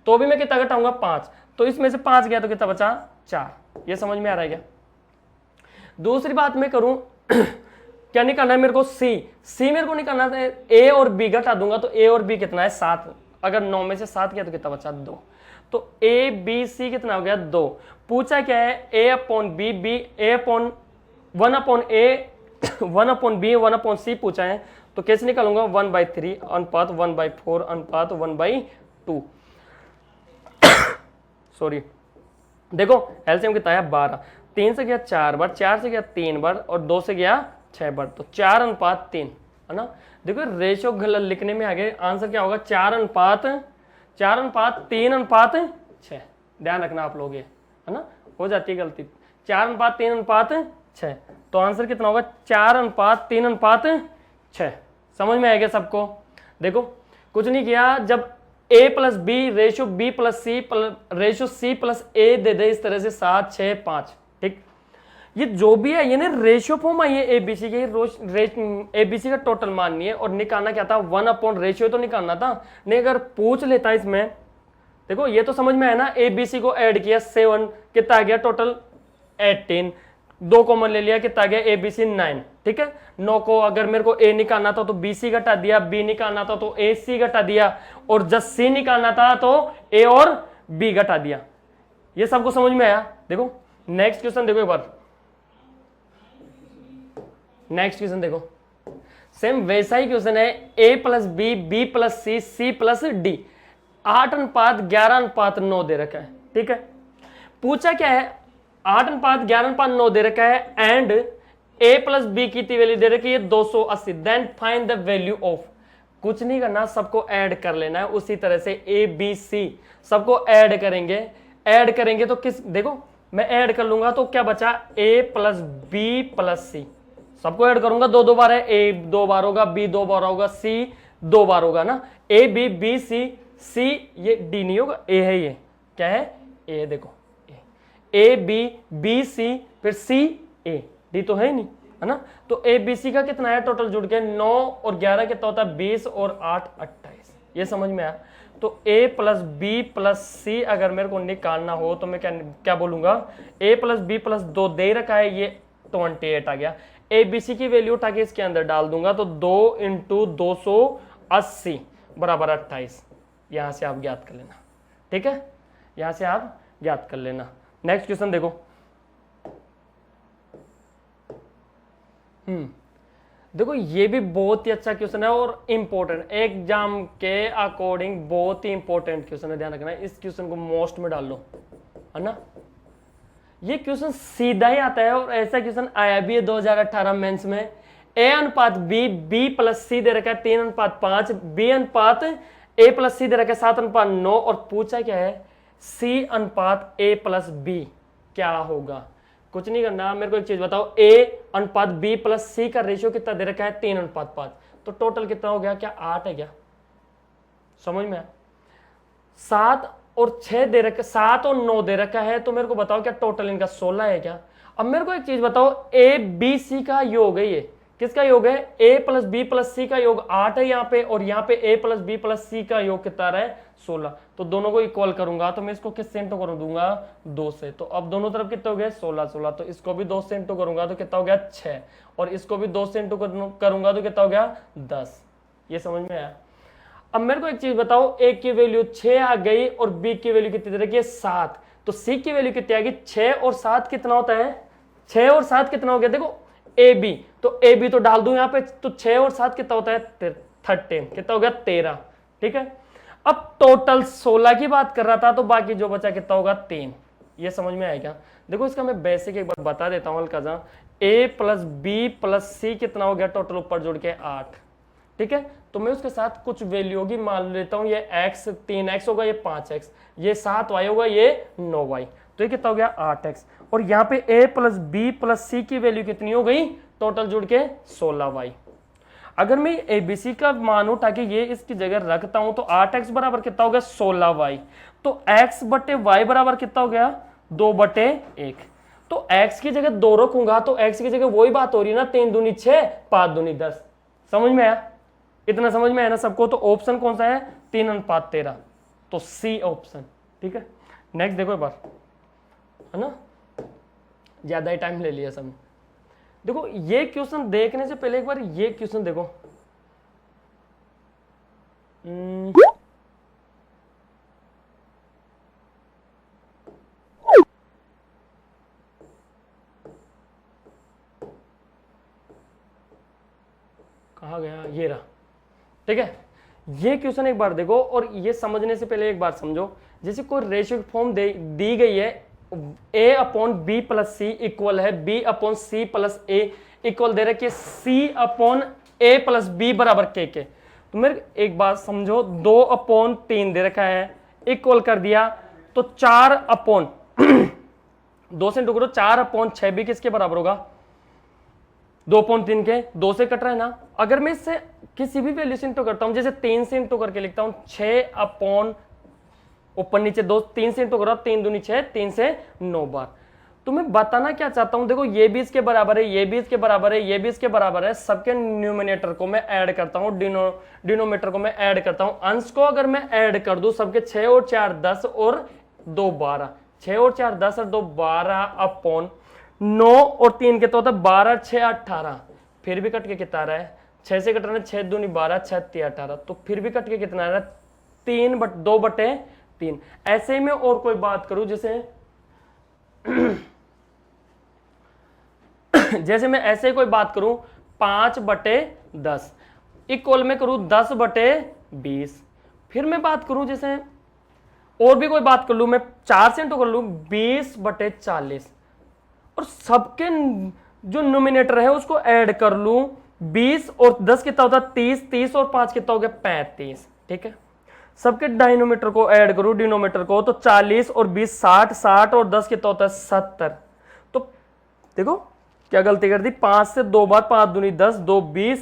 तो भी मैं कितना घटाऊंगा 5, तो इसमें से 5 गया तो कितना बचा 4। ये समझ में आ रहा है क्या। दूसरी बात मैं करूं क्या निकालना है मेरे को, सी मेरे को निकालना है, ए और बी घटा दूंगा तो ए और बी कितना है 7। अगर 9 में से 7 गया तो कितना बचा 2, तो ए बी सी कितना हो गया 2। पूछा क्या है, ए अपॉन बी ए अपॉन 1 अपॉन ए 1 अपॉन बी 1 अपॉन सी पूछा है, तो कैसे निकालूंगा 1/3 अनुपात 1/4 अनुपात 1/2 सॉरी। देखो एलसीएम कितना है 12, 3 से गया 4 बार, 4 से गया 3 बार और 2 से गया 6 बार, तो 4:3 है ना। देखो रेशियो गलत लिखने में आगे आंसर क्या होगा 4:3:6। ध्यान रखना आप लोग, ये है ना, हो जाती है गलती 4:3:6, तो आंसर कितना होगा 4:3:6। समझ में आएगा सबको। देखो कुछ नहीं किया, जब a plus B ratio b plus C ratio c plus a दे दे इस तरह से 7 6 5, ठीक। ये जो भी है ये ना रेशियो फॉर्म आई है एबीसी के, एबीसी का टोटल माननी है और निकालना क्या था 1 अपॉन रेशियो तो निकालना था। नहीं अगर पूछ लेता इसमें देखो ये तो समझ में आया ना, ए बी सी को ऐड किया 7, कितना आ गया टोटल 18, 2 कॉमन ले लिया, कितना आ गया ए बी सी 9, ठीक है। 9 को अगर मेरे को ए निकालना था तो बी सी घटा दिया, बी निकालना था तो ए सी घटा दिया, और जब सी निकालना था तो ए और बी घटा दिया। ये सबको समझ में आया। देखो नेक्स्ट क्वेश्चन देखो एक बार, नेक्स्ट क्वेश्चन देखो, सेम वैसा ही क्वेश्चन है, a plus B, B plus C, C plus D, 8:11:9 दे रखा है, ठीक है। पूछा क्या है, 8:11:9 दे रखा है एंड a प्लस बी की वैल्यू दे रखी है 280, then find the value of. कुछ नहीं करना, सबको ऐड कर लेना है उसी तरह से, ए बी सी सबको ऐड करेंगे, ऐड करेंगे तो किस, देखो मैं ऐड कर लूंगा तो क्या बचा, a प्लस बी प्लस सी, सबको ऐड करूंगा, 2 बार है, ए 2 बार होगा, बी 2 बार होगा, सी 2 बार होगा ना, ए बी बी सी, सी ये डी नहीं होगा, ए है, ये क्या है, ए, देखो ए बी बी सी फिर सी ए, डी तो है ही नहीं, है ना। तो ए बी सी का कितना है टोटल जुड़ के, 9 और 11 कितना होता है 20 और 8 28, ये समझ में आया। तो a प्लस बी प्लस सी अगर मेरे को निकालना हो तो मैं क्या बोलूंगा, a प्लस बी प्लस 2 दे रखा है, ये 28 आ गया, ए बी सी की वैल्यू उठा के इसके अंदर डाल दूंगा तो 2 × 280 बराबर 28, यहां से आप ज्ञात कर लेना, ठीक है, यहां से आप ज्ञात कर लेना। नेक्स्ट क्वेश्चन देखो, देखो ये भी बहुत ही अच्छा क्वेश्चन है और इंपॉर्टेंट, एग्जाम के अकॉर्डिंग बहुत ही इंपॉर्टेंट क्वेश्चन है, ध्यान रखना। इस क्वेश्चन को मोस्ट में डाल लो, है ना। ये क्वेश्चन सीधा ही आता है और ऐसा क्वेश्चन आया भी है 2018 मेंस में। ए अनुपात बी, बी प्लस सी दे रखा है 3:5, बी अनुपात ए प्लस सी दे रखा है 7:9, और पूछा क्या है, सी अनुपात ए प्लस बी क्या होगा। कुछ नहीं करना, मेरे को एक चीज बताओ, ए अनुपात बी प्लस सी का रेशियो कितना दे रखा है 3:5, तो टोटल कितना हो गया, क्या 8 है क्या, समझ में आया। 7 और 6 दे रखा, 7 और 9 दे रखा है, तो मेरे को बताओ क्या टोटल इनका 16 है क्या। अब मेरे को एक चीज बताओ, ए बी सी का योग है, ये किसका योग है, ए प्लस बी प्लस सी का योग 8 है यहाँ पे, और यहाँ पे ए प्लस बी प्लस सी का योग कितना रहा है 16, तो दोनों को इक्वल करूंगा तो मैं इसको किससे इंटू कर दूंगा 2 से, तो अब दोनों तरफ कितने हो गए 16, तो इसको भी 2 से इंटू करूंगा तो कितना हो गया 6, और इसको भी 2 से इंटू करूंगा तो कितना हो गया 10, ये समझ में आया। अब मेरे को एक चीज बताओ, ए की वैल्यू 6 आ गई और बी की वैल्यू कितनी दे रखी है 7, तो सी की वैल्यू कितनी आ गई 6 और 7 कितना होता है, 6 और 7 कितना हो गया, देखो ए बी, तो ए बी तो डाल दूं यहाँ पे, तो 6 और 7 कितना होता है 13, कितना हो गया 13, ठीक है। अब टोटल 16 की बात कर रहा था, तो बाकी जो बचा कितना होगा 3, ये समझ में आया क्या। देखो इसका मैं बेसिक एक बार बता देता हूँ हल्का सा, ए प्लस बी प्लस सी कितना हो गया टोटल ऊपर जोड़ के 8, ठीक है। तो मैं उसके साथ कुछ वैल्यू होगी मान लेता हूं, ये x 3x होगा, ये 5x, ये 7y होगा, ये 9y, तो ये कितना हो गया 8x, और यहाँ पे a प्लस बी प्लस सी की वैल्यू कितनी हो गई टोटल जुड़ के 16y। अगर मैं ए बी सी का मान उठा के ये इसकी जगह रखता हूं तो 8x बराबर कितना हो गया 16y, तो x बटे y बराबर कितना हो गया 2/1, तो x की जगह 2 रखूंगा तो x की जगह वही बात हो रही है ना, 3 दूनी 6 5 दूनी 10, समझ में आया, इतना समझ में आया ना सबको। तो ऑप्शन कौन सा है 3:13, तो सी ऑप्शन, ठीक है। नेक्स्ट देखो एक बार, है ना, ज्यादा ही टाइम ले लिया सब। देखो ये क्वेश्चन देखने से पहले एक बार ये क्वेश्चन देखो, कहाँ गया, ये रहा, ठीक है। ये क्वेश्चन एक बार देखो, और ये समझने से पहले एक बार समझो, जैसे कोई रेशियो फॉर्म दी गई है, a upon B plus C equal है b upon C plus A equal दे रखी है c upon A plus B बराबर के, तो मेरे एक बात समझो, 2/3 दे रखा है, इक्वल कर दिया तो 4 अपॉन 2 से इंटू करो, 4/6 भी किसके बराबर होगा 2/3 के, 2 से कट रहा है ना। अगर मैं इससे किसी भी वैल्यू से इंटू करता हूं, जैसे 3 से इंटू करके लिखता हूं, 6 अपॉन ऊपर नीचे 2, 3 से इंटू करो, 3 दूनी 6, 3 से 9 बार, तो मैं बताना क्या चाहता हूं, देखो ये भी इसके बराबर है, ये भी इसके बराबर है, ये भी इसके बराबर है, सबके न्यूमिनेटर को मैं ऐड करता हूं, डिनोमीटर को मैं ऐड करता हूं, अंश को अगर मैं ऐड कर दूं सबके 6 और 4 10 और 2 12, 6 और 4 10 और 2 12 अपॉन 9 और 3 कितना होता है 12 6 18, फिर भी कट के कितना आ रहा है 6 से कट रहा है 6 दूनी 12 6 3 18, तो फिर भी कट के कितना आ रहा है 2/3। ऐसे ही मैं और कोई बात करूं जैसे जैसे मैं ऐसे कोई बात करूं 5/10 इक्वल में करूं 10/20, फिर मैं बात करूं जैसे और भी कोई बात कर लूं मैं 4 से इंटू कर लूं 20/40, और सबके जो नोमिनेटर है उसको ऐड कर लूं 20 और 10 कितना होता है 30, 30 और 5 कितना हो गया 35, ठीक है। सबके डायनोमीटर को ऐड करूं डिनोमीटर को तो 40 और 20 60, 60 और 10 कितना होता है 70। तो देखो क्या गलती कर दी, 5 से 2 बार 5 दूनी 10 2 20,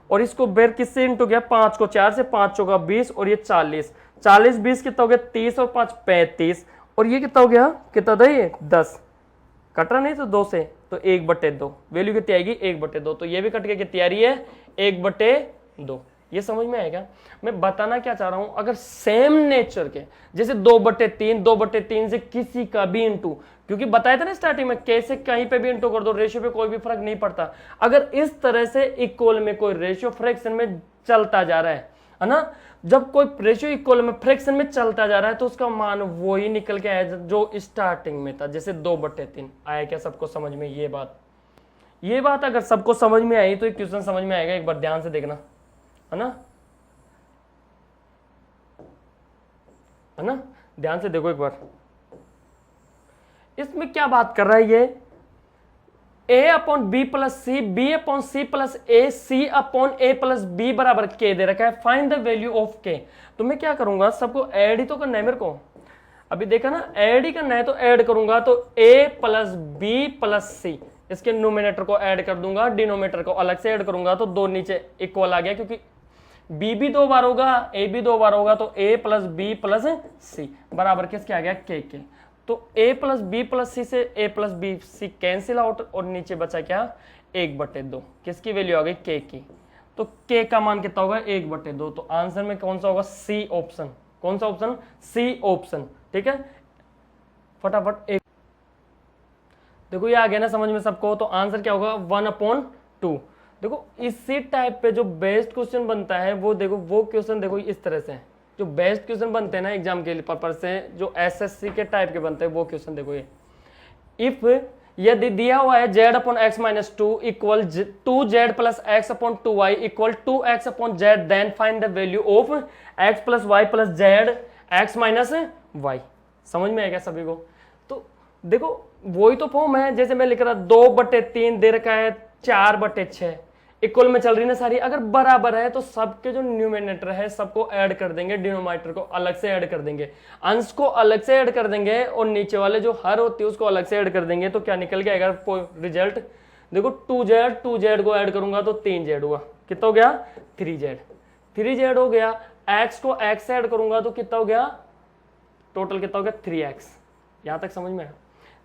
और इसको बेर किससे इंटू गया 5 को 4 से 5 चौका 20 और ये 40, 40 20 कितना हो गया 30 और 5 35, और ये कितना हो गया कितना था ये 10, कट रहा नहीं तो 2 से, तो 1/2 वैल्यू कितनी आएगी 1/2, तो ये भी कट के कितनी आ रही है 1/2। ये समझ में आएगा। मैं बताना क्या चाह रहा हूं, अगर सेम नेचर के जैसे 2/3 से किसी का भी इंटू, क्योंकि बताया था ना स्टार्टिंग में कैसे कहीं पे भी इंटू कर दो रेशियो पे कोई भी फर्क नहीं पड़ता, अगर इस तरह से इक्वल में कोई रेशियो फ्रैक्शन में चलता जा रहा है ना, जब कोई रेशियो इक्वल में फ्रैक्शन में चलता जा रहा है तो उसका मान वो ही निकल के आया जो स्टार्टिंग में था, जैसे 2/3 आया। क्या सबको समझ में ये बात अगर सबको समझ में आई तो एक क्वेश्चन समझ में आएगा, एक बार ध्यान से देखना, है ना, ध्यान से देखो एक बार। इसमें क्या बात कर रहा है ये a/b + c, b/c + a, c/a + b बराबर k दे रखा है, find the value of k। तो मैं क्या करूंगा, सबको ऐड ही तो करना है मेरे को, अभी देखा ना ऐड ही करना है, तो ऐड करूंगा तो a + b + c, इसके न्यूमिनेटर को ऐड कर दूंगा, डिनोमिनेटर को अलग से ऐड करूंगा, तो 2 नीचे इक्वल आ गया, क्योंकि b भी 2 बार होगा a भी 2 बार होगा, तो a + b + c बराबर किसके आ गया k। तो a + b + c से a + b c cancel out, और नीचे बचा क्या 1/2, किसकी वैल्यू आ गई k की, तो k का मान कितना होगा 1/2, तो आंसर में कौन सा होगा सी ऑप्शन, कौन सा ऑप्शन सी ऑप्शन, ठीक है। फटाफट एक देखो ये आ गया ना समझ में सबको, तो आंसर क्या होगा 1/2। देखो इसी टाइप पे जो बेस्ट क्वेश्चन बनता है वो देखो, वो क्वेश्चन देखो इस तरह से जो बेस्ट क्वेश्चन बनते हैं ना एग्जाम के पर्पज से, जो एसएससी के टाइप के बनते हैं वो क्वेश्चन देखो ये, इफ यदि दिया हुआ है z/x - 2 equal 2z + x/2y equal 2x/z, then find the value of x + y + z x - y। समझ में आएगा सभी को। तो देखो वही तो फॉर्म है, जैसे मैं लिख रहा 2/3 दे रखा है 4/6 इक्वल में चल रही ना सारी, अगर बराबर है तो सबके जो न्यूमिनेटर है सबको ऐड कर देंगे, डिनोमिनेटर को अलग से ऐड कर देंगे, अंश को अलग से ऐड कर देंगे, और नीचे वाले जो हर होती है उसको अलग से ऐड कर देंगे, तो क्या निकल के आएगा रिजल्ट। देखो 2z को ऐड करूंगा तो 3z हुआ, कितना हो गया 3z हो गया, x को x से ऐड करूंगा तो कितना हो गया टोटल कितना हो गया 3x। यहां तक समझ में आया।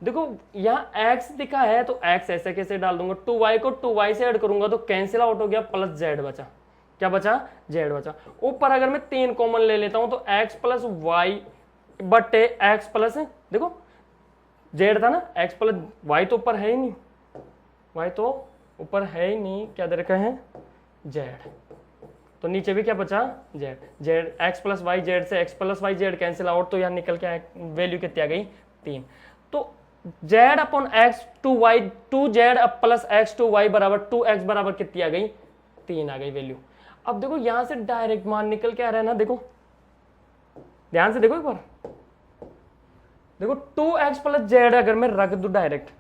देखो यहाँ x दिखा है तो x ऐसे कैसे डाल दूंगा, 2y को 2y से ऐड करूंगा तो कैंसिल आउट हो गया, प्लस z बचा, क्या बचा z बचा। ऊपर अगर मैं 3 कॉमन ले लेता हूं तो x + y बटे x प्लस, देखो z था ना, x + y तो ऊपर है ही नहीं, y तो ऊपर है ही नहीं, क्या दे रखा है z, तो नीचे भी क्या बचा z, x + y z से x + y z cancel out, तो यहाँ निकल के वैल्यू कितनी आ गई 3। तो z/x 2y 2z + x 2y बराबर 2x बराबर कितनी आ गई 3 आ गई वैल्यू। अब देखो यहां से डायरेक्ट मान निकल के आ रहा है ना, देखो ध्यान से देखो एक बार, देखो 2x + z अगर मैं रख दूं डायरेक्ट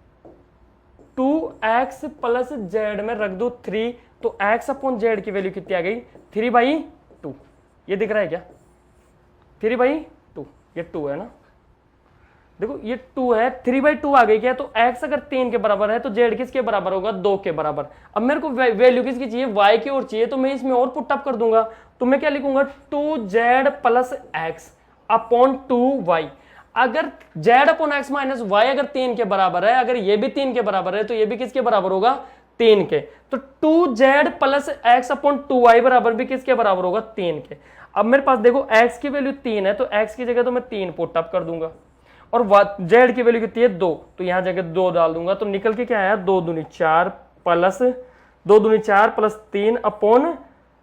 2x + z में रख दूं 3, तो x/z की वैल्यू कितनी आ गई 3/2। ये दिख रहा है क्या 3/2, ये 2 है ना, देखो ये 2 है, 3/2 आ गई क्या, तो x अगर 3 के बराबर है तो z किसके बराबर होगा 2 के बराबर। अब मेरे को वैल्यू किसकी चाहिए y की और चाहिए, तो मैं इसमें और पुट अप कर दूंगा, तो मैं क्या लिखूंगा 2z + x/2y। अगर z upon x minus y अगर 3 के बराबर है, अगर ये भी 3 के बराबर है तो ये भी किसके बराबर होगा, 3 के। तो 2z plus x upon 2y बराबर भी किसके बराबर होगा, 3 के। अब मेरे पास देखो x की वैल्यू 3 है तो x की जगह तो मैं 3 पुट अप कर दूंगा, और z की वैल्यू कितनी है 2, तो यहां जगह 2 डाल दूंगा, तो निकल के क्या आया 2 दूनी 4 प्लस 2 दूनी 4 प्लस 3 अपॉन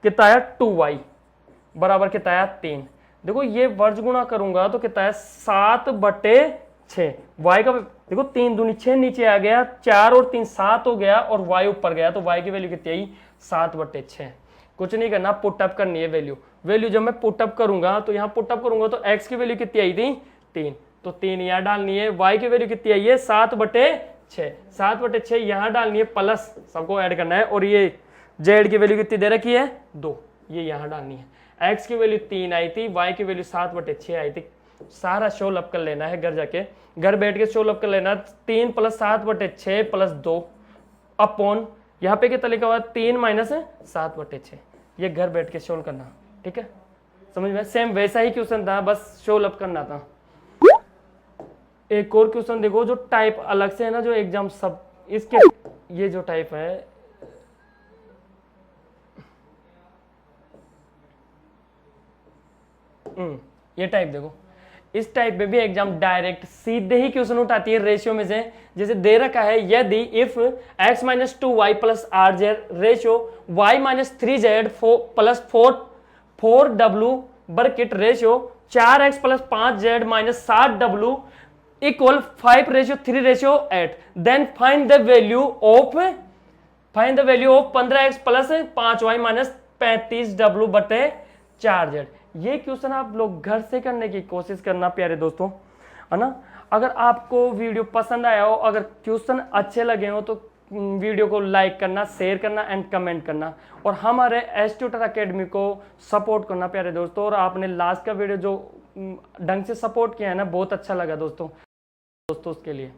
कितना आया 2y बराबर कितना आया 3। देखो ये वर्ज गुणा करूंगा तो कितना है 7/6। y का देखो 3 दूनी 6 नीचे आ गया, 4 और 3 7 हो गया, और y ऊपर गया, तो y की वैल्यू कितनी आई 7/6। कुछ नहीं करना, पुट अप करनी है वैल्यू जब मैं पुट अप करूंगा तो यहां पुट अप करूंगा तो x की वैल्यू कितनी आई थी 3, तो 3 यहां डालनी है, y की वैल्यू कितनी आई है 7/6, 7/6 यहां डालनी है, प्लस सबको ऐड करना है, और ये z की वैल्यू कितनी दे रखी है 2, ये यहां डालनी है। x की वैल्यू 3 आई थी, y की वैल्यू 7/6 आई थी। सारा शोल अप कर लेना है, घर जाके घर बैठ के शोल अप कर लेना, 3 प्लस 7/6 प्लस 2 अपॉन यहाँ पे कितना लिखा हुआ है 3 माइनस 7/6, ये घर बैठ के शोल करना, ठीक है, समझ में। सेम वैसा ही क्वेश्चन था, बस शोल अप करना था। एक और क्वेश्चन देखो जो टाइप अलग से है ना, जो एग्जाम सब इसके, ये जो टाइप है ये टाइप देखो, इस टाइप में भी एग्जाम डायरेक्ट सीधे ही क्वेश्चन उठाती है रेशियो में से। जैसे दे रखा है यदि if x minus 2y plus R Z ratio y minus 3z plus 4w bracket ratio 4x plus 5z minus 7w equal 5:3:8, then find the value of 15x plus 5y minus 35w बटे 4z। ये question आप लोग घर से करने की कोशिश करना प्यारे दोस्तों, है ना। अगर आपको वीडियो पसंद आया हो, अगर क्वेश्चन अच्छे लगे हो तो वीडियो को लाइक करना, शेयर करना एंड कमेंट करना, और हमारे एस ट्यूटर अकेडमी को सपोर्ट करना प्यारे दोस्तों। और आपने लास्ट का वीडियो जो ढंग से सपोर्ट किया है ना, बहुत अच्छा लगा दोस्तों उसके लिए।